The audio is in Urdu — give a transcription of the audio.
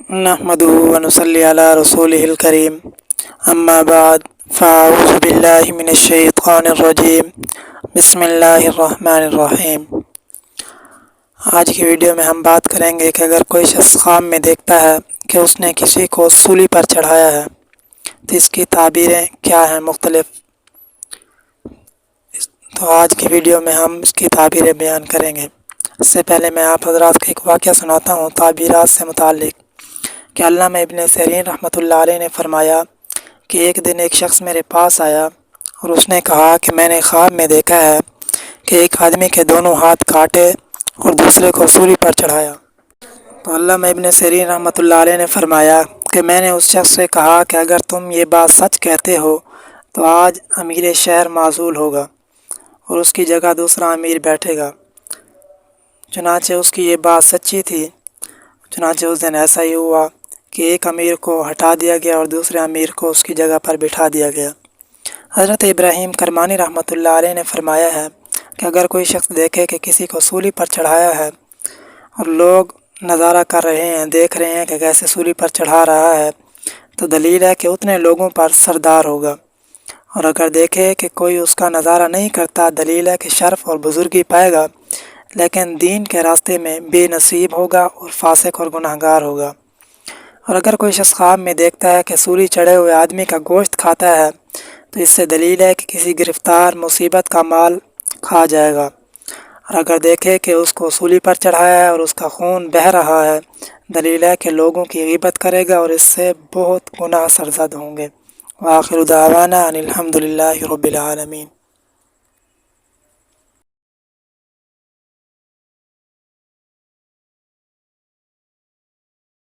نحمده ونصلي على رسوله الكريم اما بعد فاعوذ باللہ من الشیطان الرجیم بسم اللہ الرحمن الرحیم۔ آج کی ویڈیو میں ہم بات کریں گے کہ اگر کوئی شخص خواب میں دیکھتا ہے کہ اس نے کسی کو سولی پر چڑھایا ہے تو اس کی تعبیریں کیا ہیں مختلف۔ تو آج کی ویڈیو میں ہم اس کی تعبیریں بیان کریں گے۔ اس سے پہلے میں آپ حضرات کو ایک واقعہ سناتا ہوں تعبیرات سے متعلق کہ علامہ ابن سیرین رحمۃ اللہ علیہ نے فرمایا کہ ایک دن ایک شخص میرے پاس آیا اور اس نے کہا کہ میں نے خواب میں دیکھا ہے کہ ایک آدمی کے دونوں ہاتھ کاٹے اور دوسرے کو سولی پر چڑھایا۔ تو علامہ ابن سیرین رحمۃ اللہ علیہ نے فرمایا کہ میں نے اس شخص سے کہا کہ اگر تم یہ بات سچ کہتے ہو تو آج امیر شہر معزول ہوگا اور اس کی جگہ دوسرا امیر بیٹھے گا۔ چنانچہ اس کی یہ بات سچی تھی۔ چنانچہ اس دن ایسا ہی ہوا کہ ایک امیر کو ہٹا دیا گیا اور دوسرے امیر کو اس کی جگہ پر بٹھا دیا گیا۔ حضرت ابراہیم کرمانی رحمۃ اللہ علیہ نے فرمایا ہے کہ اگر کوئی شخص دیکھے کہ کسی کو سولی پر چڑھایا ہے اور لوگ نظارہ کر رہے ہیں، دیکھ رہے ہیں کہ کیسے سولی پر چڑھا رہا ہے، تو دلیل ہے کہ اتنے لوگوں پر سردار ہوگا، اور اگر دیکھے کہ کوئی اس کا نظارہ نہیں کرتا، دلیل ہے کہ شرف اور بزرگی پائے گا، لیکن دین کے راستے میں بے نصیب ہوگا اور فاسق اور گناہ گار ہوگا۔ اور اگر کوئی شخص خواب میں دیکھتا ہے کہ سولی چڑھے ہوئے آدمی کا گوشت کھاتا ہے تو اس سے دلیل ہے کہ کسی گرفتار مصیبت کا مال کھا جائے گا، اور اگر دیکھے کہ اس کو سولی پر چڑھایا ہے اور اس کا خون بہہ رہا ہے، دلیل ہے کہ لوگوں کی غیبت کرے گا اور اس سے بہت گناہ سرزد ہوں گے۔ وآخر دعوانا ان الحمد للہ رب العالمین۔